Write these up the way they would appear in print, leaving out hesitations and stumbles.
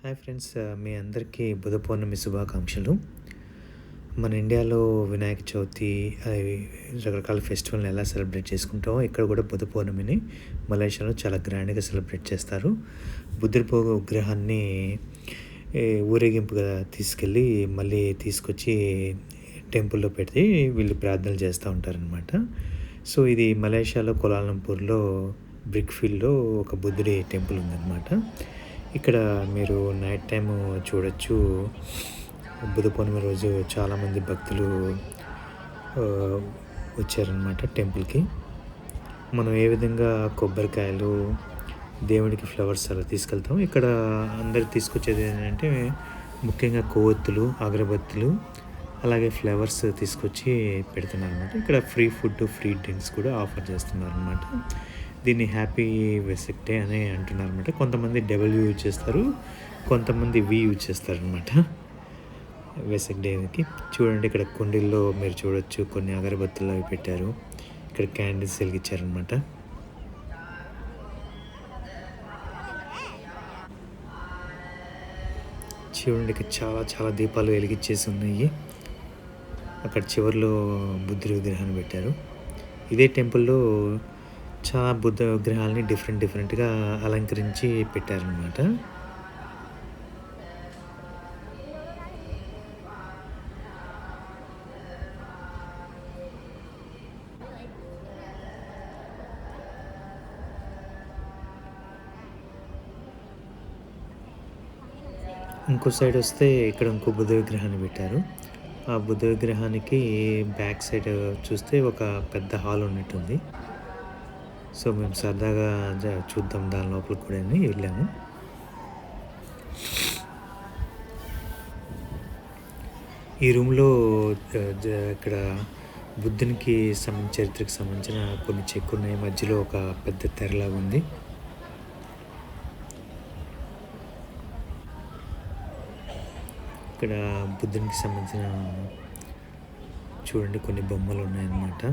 Hi friends, మీ అందరికీ బుధ పౌర్ణమి శుభాకాంక్షలు. మన ఇండియాలో వినాయక చవితి అవి రకరకాల ఫెస్టివల్ని ఎలా సెలబ్రేట్ చేసుకుంటామో ఇక్కడ కూడా బుధ పౌర్ణమిని మలేషియాలో చాలా గ్రాండ్గా సెలబ్రేట్ చేస్తారు. బుద్ధుడి విగ్రహాన్ని ఊరేగింపుగా తీసుకెళ్ళి మళ్ళీ తీసుకొచ్చి టెంపుల్లో పెట్టి వీళ్ళు ప్రార్థనలు చేస్తూ ఉంటారనమాట. సో ఇది మలేషియాలో కోలాలంపూర్లో బ్రిక్ ఫీల్డ్లో ఒక బుద్ధుడి టెంపుల్ ఉందన్నమాట. ఇక్కడ మీరు నైట్ టైము చూడొచ్చు. బుధ పౌర్ణమి రోజు చాలామంది భక్తులు వచ్చారనమాట టెంపుల్కి. మనం ఏ విధంగా కొబ్బరికాయలు, దేవుడికి ఫ్లవర్స్ అలా తీసుకెళ్తాం, ఇక్కడ అందరు తీసుకొచ్చేది ఏంటంటే ముఖ్యంగా కొవ్వొత్తులు, అగరబత్తులు, అలాగే ఫ్లవర్స్ తీసుకొచ్చి పెడుతున్నారు అనమాట. ఇక్కడ ఫ్రీ ఫుడ్, ఫ్రీ డ్రింక్స్ కూడా ఆఫర్ చేస్తున్నారు అనమాట. దీన్ని హ్యాపీ వెసక్ డే అని అంటున్నారు అనమాట. కొంతమంది డబ్ల్యూ యూజ్ చేస్తారు, కొంతమంది వి యూజ్ చేస్తారనమాట వెసక్ డేకి. చూడండి, ఇక్కడ కుండీల్లో మీరు చూడొచ్చు కొన్ని అగరబత్తులు అవి పెట్టారు. ఇక్కడ క్యాండిల్స్ వెలిగించారనమాట. చూడండి, ఇక్కడ చాలా చాలా దీపాలు వెలిగించేసి ఉన్నాయి. అక్కడ చివరిలో బుద్ధుడి విగ్రహాన్ని పెట్టారు. ఇదే టెంపుల్లో చాలా బుద్ధ విగ్రహాలని డిఫరెంట్గా అలంకరించి పెట్టారనమాట. ఇంకో సైడ్ వస్తే ఇక్కడ ఇంకో బుద్ధ విగ్రహాన్ని పెట్టారు. ఆ బుద్ధ విగ్రహానికి బ్యాక్ సైడ్ చూస్తే ఒక పెద్ద హాల్ ఉన్నట్టుంది. సో మేము సరదాగా చూద్దాం దాని లోపల కూడా వెళ్ళాము. ఈ రూమ్లో ఇక్కడ బుద్ధునికి చరిత్రకు సంబంధించిన కొన్ని చెక్కు ఉన్నాయి. మధ్యలో ఒక పెద్ద తెరలాగా ఉంది. ఇక్కడ బుద్ధునికి సంబంధించిన చూడండి కొన్ని బొమ్మలు ఉన్నాయన్నమాట.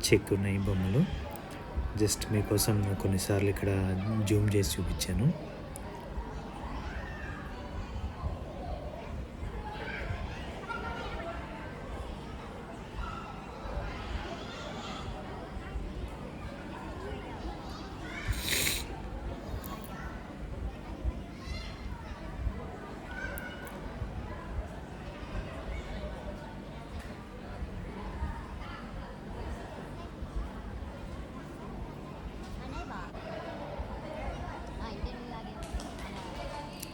చెక్ ఉన్నాయి బొమ్మలు. జస్ట్ మీకోసం కొన్నిసార్లు ఇక్కడ జూమ్ చేసి చూపించాను.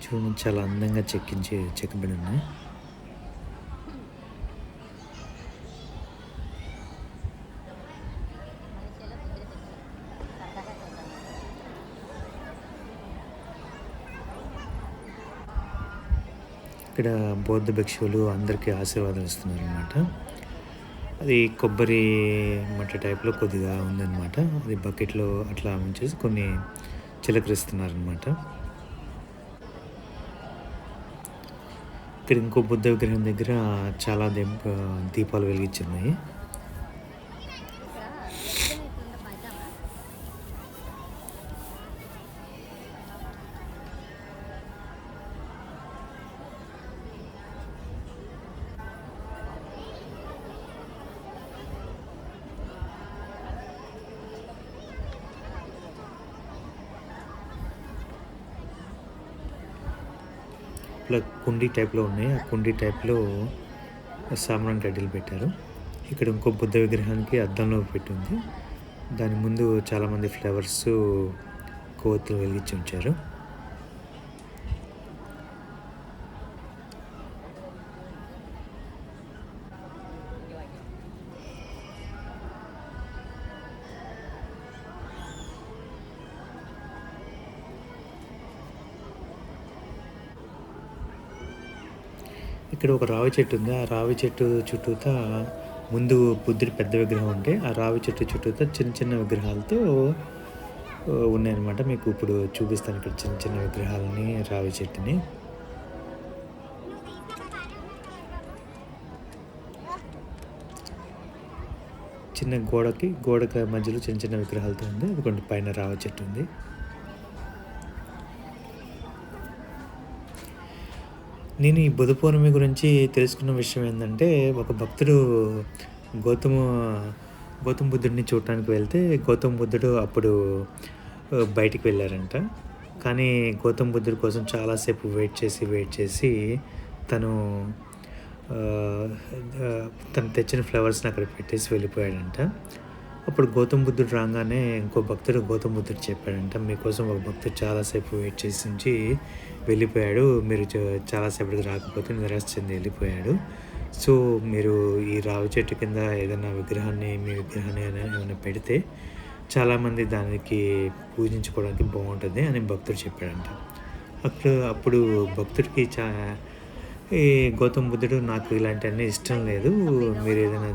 చూడండి, చాలా అందంగా చెక్కబడి ఉన్నాయి. ఇక్కడ బౌద్ధ భిక్షువులు అందరికీ ఆశీర్వాదాలు ఇస్తున్నారు అనమాట. అది కొబ్బరి మట్ట టైప్లో కొద్దిగా ఉందన్నమాట. అది బకెట్లో అట్లా ఉంచేసి కొన్ని చిలకరిస్తున్నారనమాట. ఇక్కడ ఇంకో బుద్ధ విగ్రహం దగ్గర చాలా దీపాలు వెలిగించున్నాయి. ఇట్లా కుండీ టైప్లో ఉన్నాయి. ఆ కుండీ టైప్లో సాంబ్రాణి కడ్డీలు పెట్టారు. ఇక్కడ ఇంకో బుద్ధ విగ్రహానికి అద్దంలో పెట్టింది. దాని ముందు చాలామంది ఫ్లవర్స్, కొవ్వొత్తులు వెలిగించి ఉంచారు. ఇక్కడ ఒక రావి చెట్టు ఉంది. ఆ రావి చెట్టు చుట్టూతా ముందు బుద్ధుడి పెద్ద విగ్రహం ఉంటే ఆ రావి చెట్టు చుట్టూతా చిన్న చిన్న విగ్రహాలతో ఉన్నాయన్నమాట. మీకు ఇప్పుడు చూపిస్తాను ఇక్కడ చిన్న చిన్న విగ్రహాలని, రావి చెట్టుని. చిన్న గోడకి మధ్యలో చిన్న చిన్న విగ్రహాలతో ఉంది. అది కొన్ని పైన రావి చెట్టు ఉంది. నేను ఈ బుధ పౌర్ణమి గురించి తెలుసుకున్న విషయం ఏందంటే, ఒక భక్తుడు గౌతమ గౌతమ బుద్ధుడిని చూడటానికి వెళ్తే, గౌతమ బుద్ధుడు అప్పుడు బయటికి వెళ్లారంట. కానీ గౌతమ బుద్ధుడి కోసం చాలా సేపు వెయిట్ చేసి తను ఆహ్, తను తెచ్చిన ఫ్లవర్స్‌ని అక్కడ పెట్టేసి వెళ్ళిపోయాడంట. అప్పుడు గౌతమ బుద్ధుడు రాంగానే ఇంకో భక్తుడు గౌతమ బుద్ధుడు చెప్పాడంట, మీకోసం ఒక భక్తుడు చాలాసేపు వెయిట్ చేసించి వెళ్ళిపోయాడు. మీరు చాలా సేపటికి రాకపోతే నిరాశ చెంది వెళ్ళిపోయాడు. సో, మీరు ఈ రావి చెట్టు కింద ఏదైనా విగ్రహాన్ని, మీ విగ్రహాన్ని ఏమైనా పెడితే చాలామంది దానికి పూజించుకోవడానికి బాగుంటుంది అని భక్తుడు చెప్పాడంట. అప్పుడు భక్తుడికి ఈ గౌతమ బుద్ధుడు, నాకు ఇలాంటివన్నీ ఇష్టం లేదు. మీరు ఏదైనా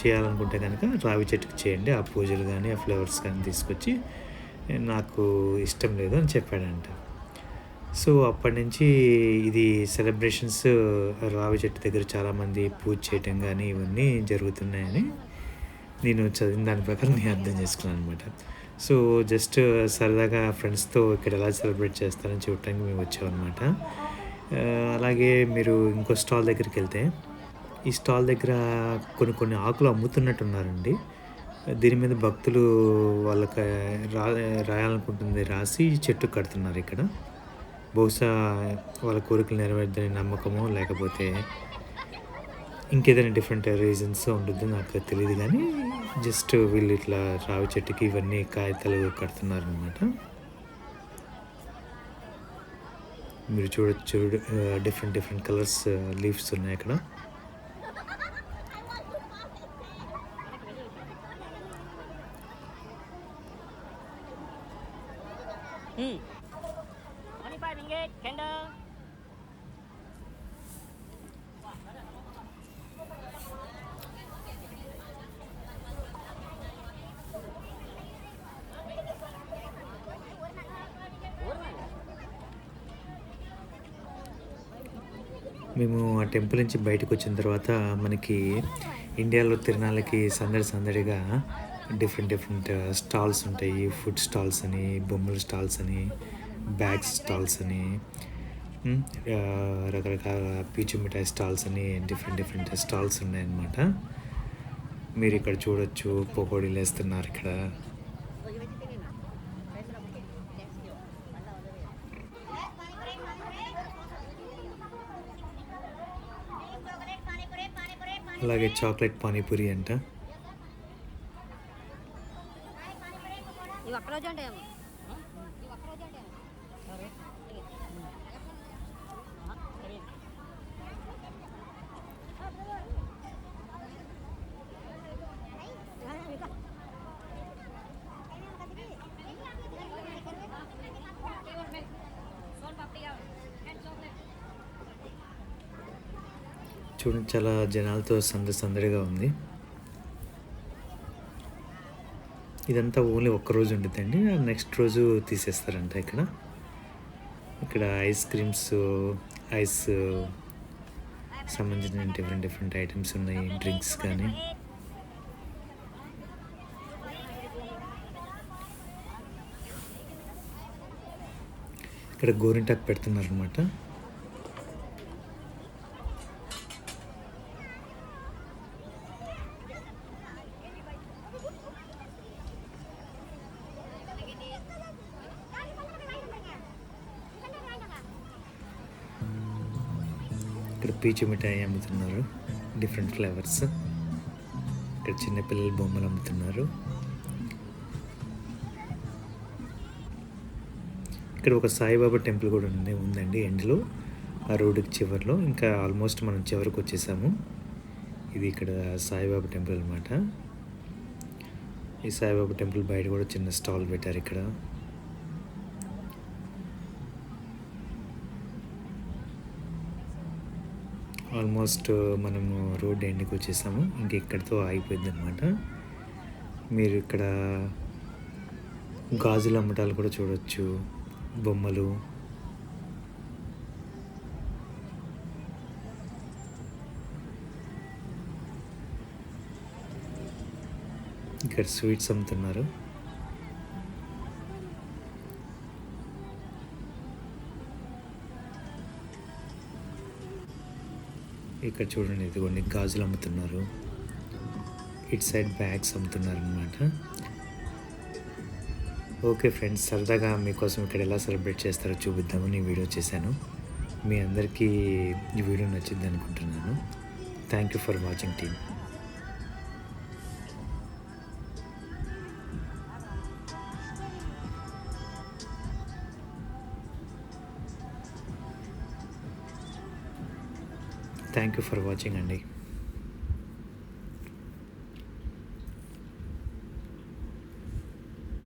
చేయాలనుకుంటే కనుక రావి చెట్టుకి చేయండి. ఆ పూజలు గానీ, ఆ ఫ్లవర్స్ కానీ తీసుకొచ్చి నాకు ఇష్టం లేదు అని చెప్పాడంట. సో, అప్పటినుంచి ఇది సెలబ్రేషన్స్ రావి చెట్టు దగ్గర చాలామంది పూజ చేయటం గానీ, ఇవన్నీ జరుగుతున్నాయని నేను చదివిన దాని ప్రకారం నేను అర్థం చేసుకున్నాననమాట. సో, జస్ట్ సరదాగా ఫ్రెండ్స్‌తో ఇక్కడ ఎలా సెలబ్రేట్ చేస్తారని చూడటానికి మేము వచ్చామనమాట. అలాగే మీరు ఇంకో స్టాల్ దగ్గరికెళ్తే, ఈ స్టాల్ దగ్గర కొన్ని ఆకులు అమ్ముతున్నట్టున్నారండి. దీని మీద భక్తులు వాళ్ళకి రాయాలనుకుంటుంది రాసి చెట్టుకి కడుతున్నారిక్కడ. బహుశా వాళ్ళ కోరికలు నెరవేరుతాయని నమ్మకమో, లేకపోతే ఇంకేదైనా డిఫరెంట్ రీజన్స్ ఉంటుందో నాకు తెలీదు గానీ, జస్ట్ వీళ్ళు ఇట్లా రావి చెట్టుకి ఇవన్నీ కాగితాలు కడుతున్నారనమాట. మీరు చూడొచ్చు, డిఫరెంట్ కలర్స్ లీవ్స్ ఉన్నాయి అక్కడ. Hmm. 25 ringgit, candle. మేము ఆ టెంపుల్ నుంచి బయటకు వచ్చిన తర్వాత మనకి ఇండియాలో తిరణాలకి సందడిగా డిఫరెంట్ స్టాల్స్ ఉంటాయి. ఫుడ్ స్టాల్స్ అని, బొమ్మల స్టాల్స్ అని, బ్యాగ్స్ స్టాల్స్ అని, రకరకాల పీచు మిఠాయి స్టాల్స్ అని డిఫరెంట్ స్టాల్స్ ఉన్నాయన్నమాట. మీరు ఇక్కడ చూడొచ్చు, పకోడీలు వేస్తున్నారు ఇక్కడ. అలాగే చాక్లెట్ పానీపూరి అంట. చూడండి, చాలా జనాలతో సందడిగా ఉంది. ఇదంతా ఓన్లీ ఒక్కరోజు ఉంటుందండి. నెక్స్ట్ రోజు తీసేస్తారంట. ఇక్కడ ఐస్ క్రీమ్స్, ఐస్ సంబంధించిన డిఫరెంట్ ఐటమ్స్ ఉన్నాయి. డ్రింక్స్ కానీ. ఇక్కడ గోరింటాకు పెడుతున్నారు అనమాట. ఇక్కడ పీచు మిఠాయి అమ్ముతున్నారు, డిఫరెంట్ ఫ్లేవర్స్. ఇక్కడ చిన్నపిల్లల బొమ్మలు అమ్ముతున్నారు. ఇక్కడ ఒక సాయిబాబా టెంపుల్ కూడా ఉందండి ఎండ్లో, ఆ రోడ్డుకి చివరిలో. ఇంకా ఆల్మోస్ట్ మనం చివరికి వచ్చేసాము. ఇది ఇక్కడ సాయిబాబా టెంపుల్ అనమాట. ఈ సాయిబాబా టెంపుల్ బయట కూడా చిన్న స్టాల్ పెట్టారు ఇక్కడ. ఆల్మోస్ట్ మనము రోడ్ ఎండ్కి వచ్చేసాము. ఇంక ఇక్కడితో ఆగిపోయింది అనమాట. మీరు ఇక్కడ గాజులు అమ్మటాలు కూడా చూడొచ్చు, బొమ్మలు. ఇక్కడ స్వీట్స్ అమ్ముతున్నారు. ఇక్కడ చూడండి, ఇదిగోండి గాజులు అమ్ముతున్నారు. ఇటు సైడ్ బ్యాగ్స్ అమ్ముతున్నారు అనమాట. ఓకే ఫ్రెండ్స్, సరదాగా మీకోసం ఇక్కడ ఎలా సెలబ్రేట్ చేస్తారో చూపిద్దామని ఈ వీడియో చేశాను. మీ అందరికీ ఈ వీడియో నచ్చింది అనుకుంటున్నాను. Thank you for watching team. Thank you for watching అండి.